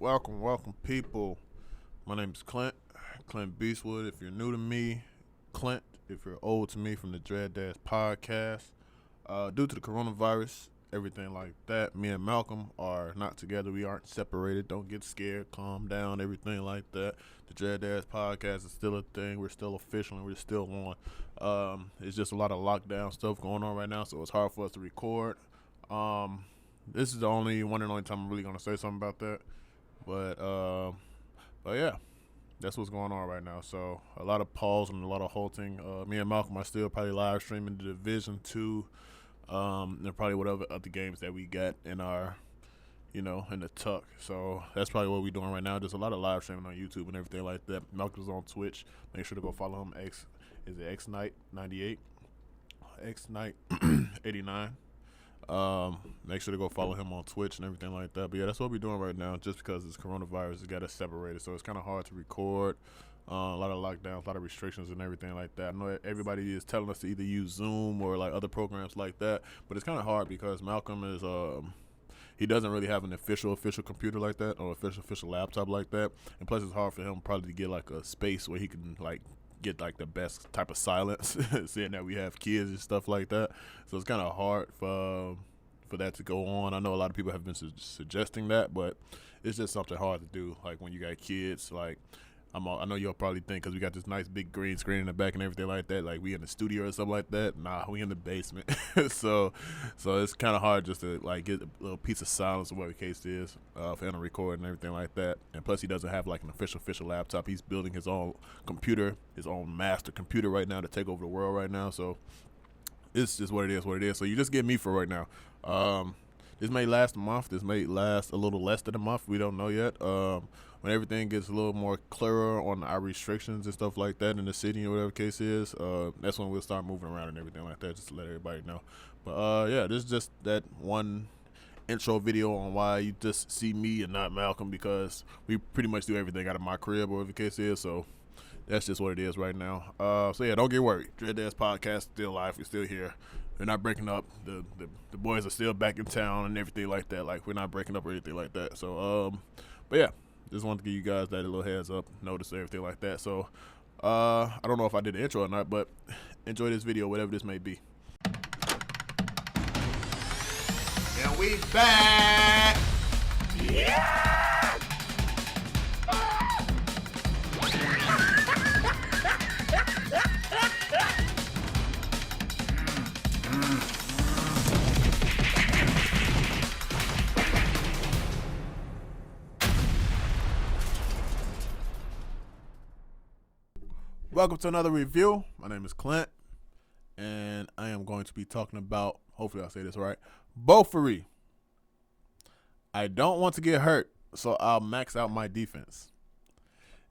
Welcome, people. My name is Clint Beastwood. If you're new to me, Clint. If you're old to me, from the DADS podcast. Due to the coronavirus, everything like that, me and Malcolm are not together. We aren't separated. Don't get scared. Calm down. Everything like that. The DADS podcast is still a thing. We're still official and we're still on. It's just a lot of lockdown stuff going on right now, so it's hard for us to record. This is the one and only time I'm really gonna say something about that. But yeah, that's what's going on right now. So a lot of pause and a lot of halting. Me and Malcolm are still probably live streaming the Division 2, and probably whatever other games that we got in our, in the tuck. So that's probably what we're doing right now. Just a lot of live streaming on YouTube and everything like that. Malcolm's on Twitch. Make sure to go follow him. Is it XKnight98? XKnight89. Make sure to go follow him on Twitch and everything like that. But yeah, that's what we're doing right now. Just because it's coronavirus, it got us separated, so it's kind of hard to record. A lot of lockdowns, a lot of restrictions and everything like that. I know everybody is telling us to either use Zoom or like other programs like that, but it's kind of hard because Malcolm is he doesn't really have an official computer like that, or official laptop like that, and plus it's hard for him probably to get like a space where he can like get like the best type of silence, seeing that we have kids and stuff like that. So it's kind of hard for that to go on. I know a lot of people have been suggesting that, but it's just something hard to do. Like when you got kids, like I know you'll probably think because we got this nice big green screen in the back and everything like that, like we in the studio or something like that. Nah, we in the basement. so it's kind of hard just to like get a little piece of silence or whatever the case is for him to record and everything like that. And plus he doesn't have like an official laptop. He's building his own computer, his own master computer right now to take over the world right now. So it's just what it is. So you just get me for right now. This may last a month. This may last a little less than a month. We don't know yet. When everything gets a little more clearer on our restrictions and stuff like that in the city or whatever the case is, that's when we'll start moving around and everything like that, just to let everybody know. But yeah, this is just that one intro video on why you just see me and not Malcolm, because we pretty much do everything out of my crib or whatever the case is. So that's just what it is right now. So yeah, don't get worried. DADS podcast still alive. We're still here. We're not breaking up. The boys are still back in town and everything like that. Like, we're not breaking up or anything like that. So but yeah, just wanted to give you guys that little heads up, notice everything like that. So I don't know if I did the intro or not, but enjoy this video, whatever this may be. And we back. Yeah. Welcome to another review. My name is Clint, and I am going to be talking about, hopefully I'll say this right, BOFURI. I don't want to get hurt, so I'll max out my defense.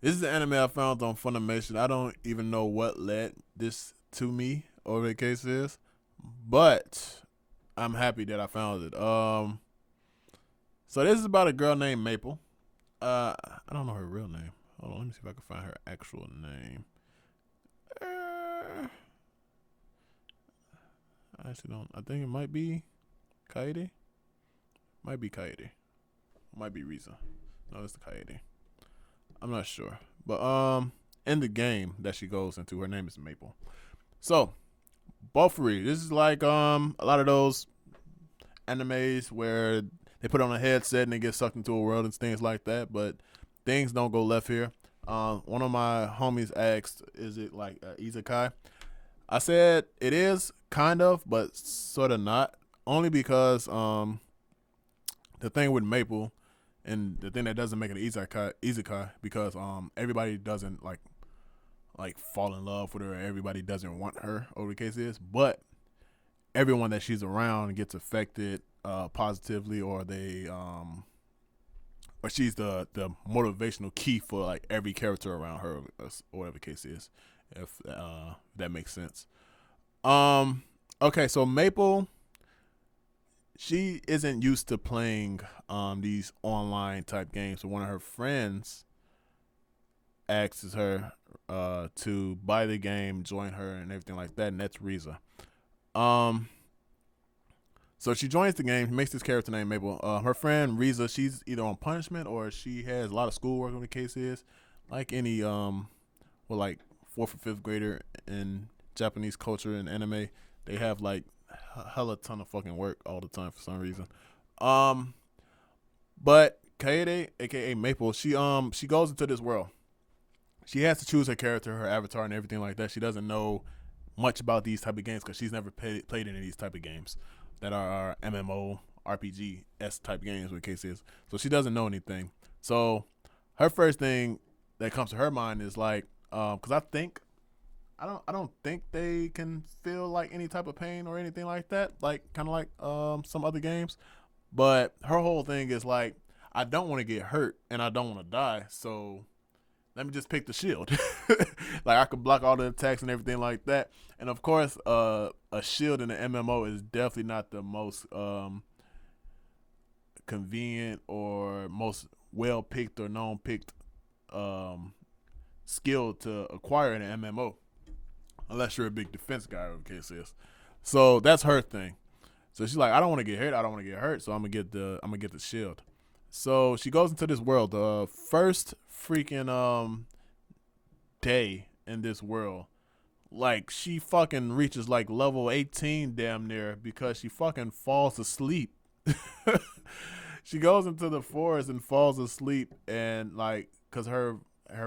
This is the anime I found on Funimation. I don't even know what led this to me, or the case is, but I'm happy that I found it. So this is about a girl named Maple. I don't know her real name. Hold on, let me see if I can find her actual name. I actually don't. I think it might be Kaede. Might be Kaede. Might be Riza. No, it's the Kaede. I'm not sure. But in the game that she goes into, her name is Maple. So, BOFURI. This is like a lot of those animes where they put on a headset and they get sucked into a world and things like that. But things don't go left here. One of my homies asked, is it like isekai? I said it is, kind of, but sort of not. Only because the thing with Maple, and the thing that doesn't make it an isekai, because everybody doesn't like fall in love with her, or everybody doesn't want her, or the case is, but everyone that she's around gets affected positively, or they or she's the motivational key for like every character around her, or whatever the case is, if that makes sense. Okay, so Maple, she isn't used to playing these online type games. So one of her friends asks her to buy the game, join her, and everything like that, and that's Riza. So So she joins the game, makes this character named Maple. Her friend Riza, she's either on punishment or she has a lot of schoolwork. When the case is, like any like fourth or fifth grader in Japanese culture and anime, they have like hella ton of fucking work all the time for some reason. But Kaede, aka Maple, she goes into this world. She has to choose her character, her avatar, and everything like that. She doesn't know much about these type of games because she's never played any of these type of games that are MMO, RPG s type games. What the case is, so she doesn't know anything. So her first thing that comes to her mind is like, because I don't think they can feel like any type of pain or anything like that, like kind of like some other games. But her whole thing is like, I don't want to get hurt and I don't want to die, so let me just pick the shield. Like I could block all the attacks and everything like that. And of course, a shield in an MMO is definitely not the most convenient or most well picked or known picked skill to acquire in an MMO, unless you're a big defense guy, or the case is. So that's her thing. So she's like, I don't want to get hurt. I don't want to get hurt. So I'm gonna get the shield. So she goes into this world. The first freaking day in this world, like she fucking reaches like level 18 damn near because she fucking falls asleep. She goes into the forest and falls asleep, and like because her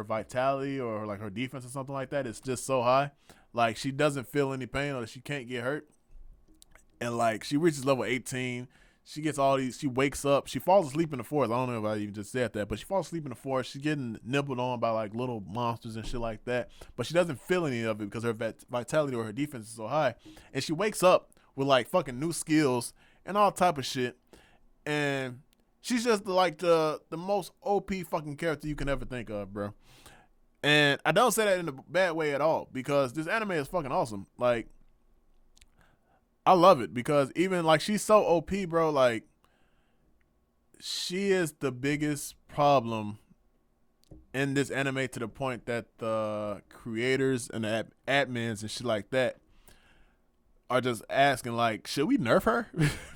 vitality or like her defense or something like that is just so high, like she doesn't feel any pain or she can't get hurt. And like she reaches level 18, she gets all these. She wakes up. She falls asleep in the forest. I don't know if I even just said that, but she falls asleep in the forest. She's getting nibbled on by like little monsters and shit like that. But she doesn't feel any of it because her vitality or her defense is so high. And she wakes up with like fucking new skills and all type of shit. And she's just like the most OP fucking character you can ever think of, bro. And I don't say that in a bad way at all because this anime is fucking awesome. Like, I love it because even like she's so OP, bro. Like, she is the biggest problem in this anime to the point that the creators and the admins and shit like that are just asking, like, should we nerf her?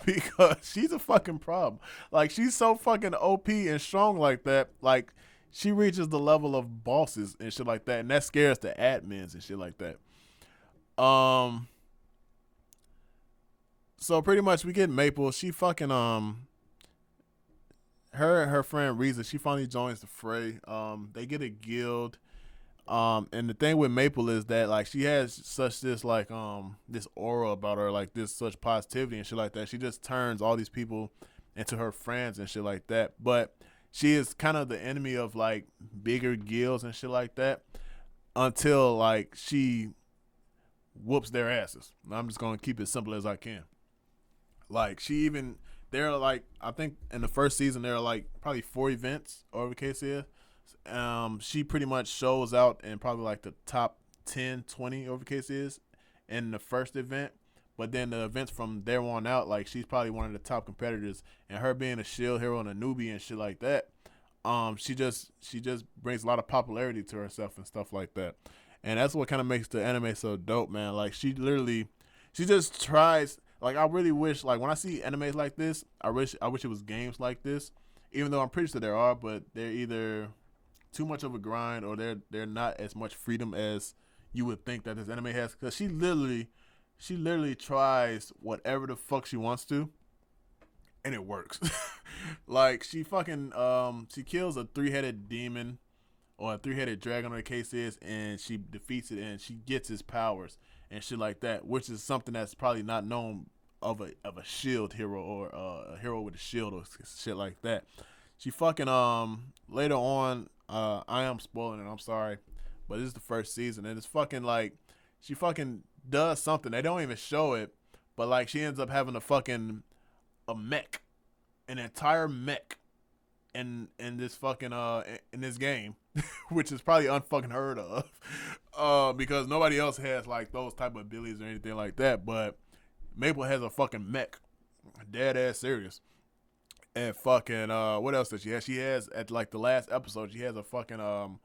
Because she's a fucking problem. Like, she's so fucking OP and strong like that. Like, she reaches the level of bosses and shit like that, and that scares the admins and shit like that. So pretty much we get Maple. She fucking her friend Riza, she finally joins the fray. They get a guild. And the thing with Maple is that like she has such this like this aura about her, like this such positivity and shit like that. She just turns all these people into her friends and shit like that. But she is kind of the enemy of like bigger guilds and shit like that until like she whoops their asses. I'm just gonna keep it simple as I can. Like they're like, I think in the first season there are like probably 4 events or whatever the case is. She pretty much shows out in probably like the top 10, 20 over the case is in the first event. But then the events from there on out, like she's probably one of the top competitors. And her being a shield hero and a newbie and shit like that, she just brings a lot of popularity to herself and stuff like that. And that's what kind of makes the anime so dope, man. Like she just tries. Like I really wish, like when I see animes like this, I wish it was games like this. Even though I'm pretty sure there are, but they're either too much of a grind or they're not as much freedom as you would think that this anime has. Because she literally tries whatever the fuck she wants to, and it works. Like she fucking she kills a 3-headed demon or a 3-headed dragon, or the case is, and she defeats it and she gets his powers and shit like that, which is something that's probably not known of a shield hero or a hero with a shield or shit like that. She fucking later on, I am spoiling it, I'm sorry, but this is the first season and it's fucking like she fucking does something. They don't even show it, but like she ends up having a mech, an entire mech in this fucking in this game, which is probably unfucking heard of, because nobody else has like those type of abilities or anything like that. But Maple has a fucking mech, dead ass serious. And fucking what else does she have? She has at like the last episode, she has a fucking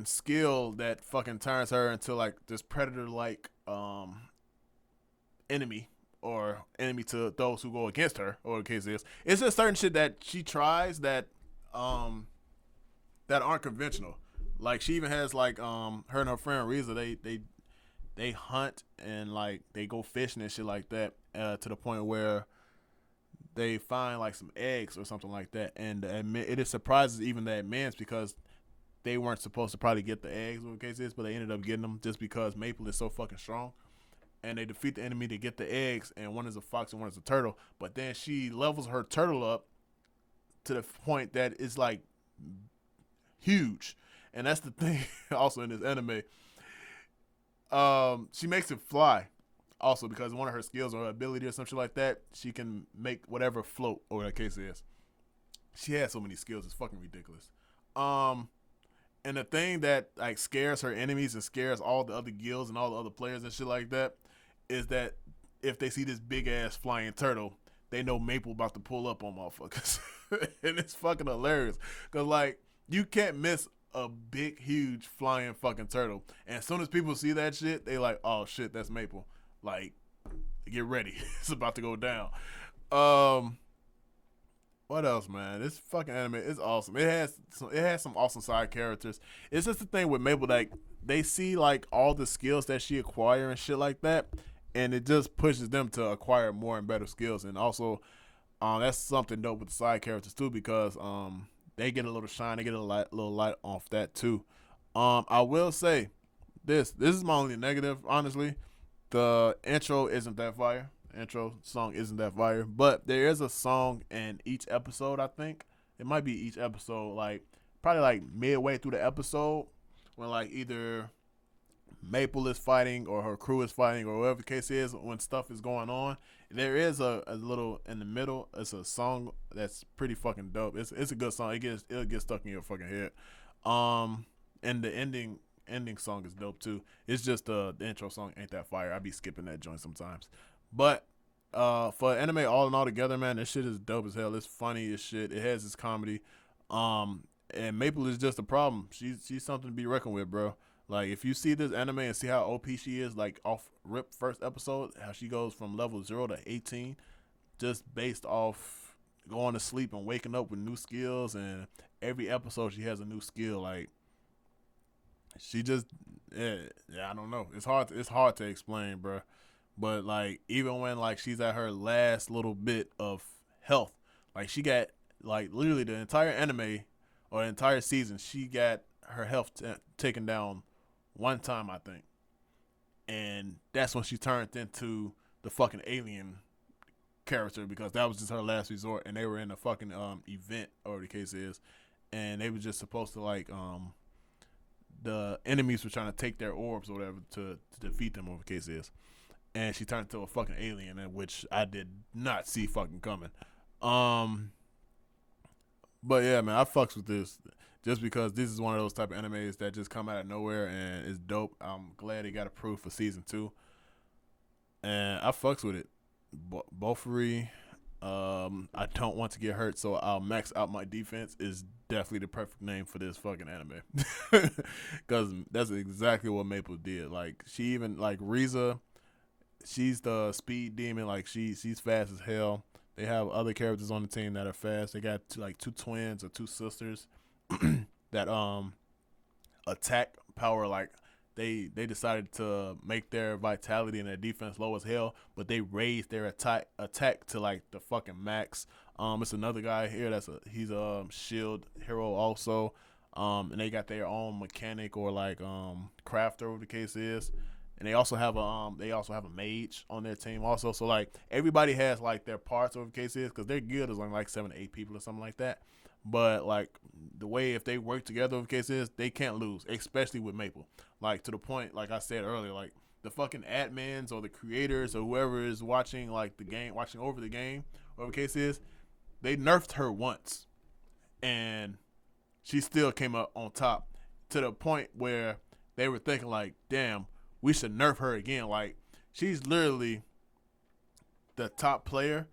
skill that fucking turns her into like this predator like enemy or enemy to those who go against her, or the case is. It's just certain shit that she tries that that aren't conventional. Like she even has like her and her friend Reza, they hunt and like they go fishing and shit like that, to the point where they find like some eggs or something like that, and it is surprises even the admins because they weren't supposed to probably get the eggs, whatever the case is, but they ended up getting them just because Maple is so fucking strong. And they defeat the enemy to get the eggs, and one is a fox and one is a turtle. But then she levels her turtle up to the point that it's like huge. And that's the thing also in this anime. She makes it fly also because one of her skills or her ability or something like that, she can make whatever float, or whatever the case is. She has so many skills, it's fucking ridiculous. And the thing that like scares her enemies and scares all the other guilds and all the other players and shit like that is that if they see this big ass flying turtle, they know Maple about to pull up on motherfuckers. And it's fucking hilarious. Cause like you can't miss a big, huge flying fucking turtle. And as soon as people see that shit, they like, oh shit, that's Maple. Like, get ready. It's about to go down. What else, man? This fucking anime is awesome. It has some awesome side characters. It's just the thing with Maple, like they see like all the skills that she acquire and shit like that, and it just pushes them to acquire more and better skills. And also, that's something dope with the side characters too, because they get a little shine, they get a little light off that too. I will say this is my only negative, honestly. The intro isn't that fire. Intro song isn't that fire, but there is a song in each episode. I think it might be each episode, like probably like midway through the episode, when like either Maple is fighting or her crew is fighting or whatever the case is, when stuff is going on. There is a little in the middle. It's a song that's pretty fucking dope. It's a good song. It'll get stuck in your fucking head. And the ending song is dope too. It's just the intro song ain't that fire. I be skipping that joint sometimes. But for anime all in all together, man, this shit is dope as hell. It's funny as shit. It has its comedy. And Maple is just a problem. She's something to be reckoned with, bro. Like if you see this anime and see how OP she is, like off rip first episode, how she goes from level 0 to 18, just based off going to sleep and waking up with new skills, and every episode she has a new skill. Like she just, yeah, I don't know. It's hard to explain, bro. But like even when like she's at her last little bit of health, like she got like literally the entire anime or the entire season, she got her health taken down one time, I think, and that's when she turned into the fucking alien character, because that was just her last resort, and they were in a fucking event, or the case is, and they were just supposed to like the enemies were trying to take their orbs or whatever to defeat them, or the case is. And she turned into a fucking alien, which I did not see fucking coming. But yeah, man, I fucks with this just because this is one of those type of animes that just come out of nowhere and it's dope. I'm glad they got approved for season 2, and I fucks with it. BOFURI, I don't want to get hurt, so I'll max out my defense is definitely the perfect name for this fucking anime, because that's exactly what Maple did. Like she even like Riza. She's the speed demon. Like she's fast as hell. They have other characters on the team that are fast. They got two twins or two sisters that attack power. Like they decided to make their vitality and their defense low as hell, but they raised their attack to like the fucking max. It's another guy here he's a shield hero also. And they got their own mechanic or like crafter, whatever the case is. And they also have a mage on their team also. So like everybody has like their parts, whatever the case is, because their guild is only like 7 to 8 people or something like that. But like the way if they work together, whatever the case is, they can't lose, especially with Maple. Like to the point, like I said earlier, like the fucking admins or the creators or whoever is watching like the game, watching over the game, whatever the case is, they nerfed her once, and she still came up on top, to the point where they were thinking like, damn, we should nerf her again. Like she's literally the top player,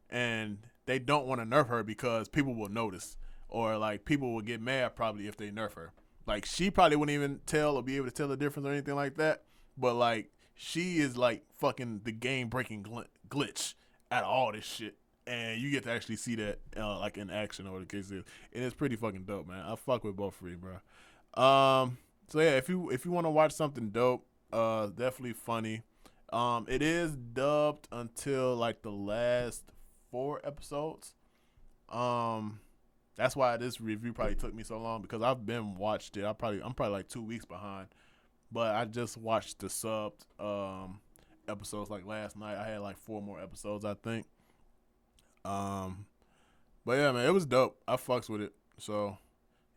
and they don't want to nerf her because people will notice, or like people will get mad probably if they nerf her. Like she probably wouldn't even tell or be able to tell the difference or anything like that. But like she is like fucking the game breaking glitch out of all this shit. And you get to actually see that like in action or the case is, and it's pretty fucking dope, man. I fuck with BOFURI, bro. So yeah, if you want to watch something dope, definitely funny. It is dubbed until like the last 4 episodes. That's why this review probably took me so long because I've been watched it. I'm probably like 2 weeks behind, but I just watched the subbed episodes like last night. I had like 4 more episodes, I think. But yeah, man, it was dope. I fucks with it, so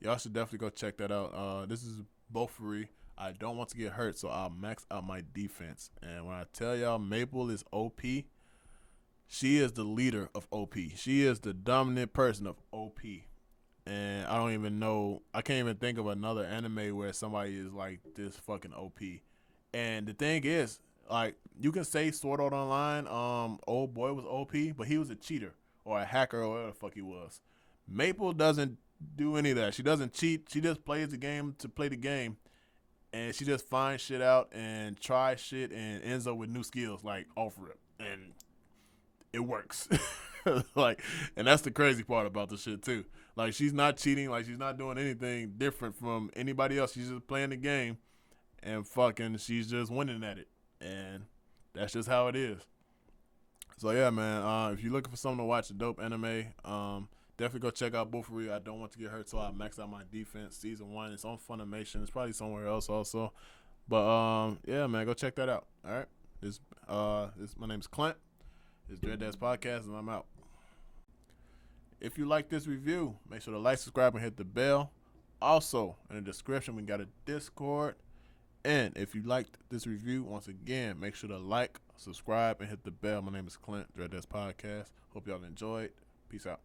y'all should definitely go check that out. This is BOFURI. I don't want to get hurt, so I'll max out my defense. And when I tell y'all Maple is OP, she is the leader of OP. She is the dominant person of OP. And I don't even know, I can't even think of another anime where somebody is like this fucking OP. And the thing is, like, you can say Sword Art Online, old boy was OP, but he was a cheater or a hacker or whatever the fuck he was. Maple doesn't do any of that. She doesn't cheat. She just plays the game to play the game. And she just finds shit out and tries shit and ends up with new skills, like, off rip. And it works. Like, and that's the crazy part about the shit, too. Like, she's not cheating. Like, she's not doing anything different from anybody else. She's just playing the game. And fucking, she's just winning at it. And that's just how it is. So, yeah, man. If you're looking for something to watch, a dope anime, definitely go check out BOFURI. I don't want to get hurt, so I maxed out my defense. Season 1, it's on Funimation. It's probably somewhere else also. But, yeah, man, go check that out. All right? My name's Clint. It's DADS Podcast, and I'm out. If you like this review, make sure to like, subscribe, and hit the bell. Also, in the description, we got a Discord. And if you liked this review, once again, make sure to like, subscribe, and hit the bell. My name is Clint, DADS Podcast. Hope y'all enjoyed. Peace out.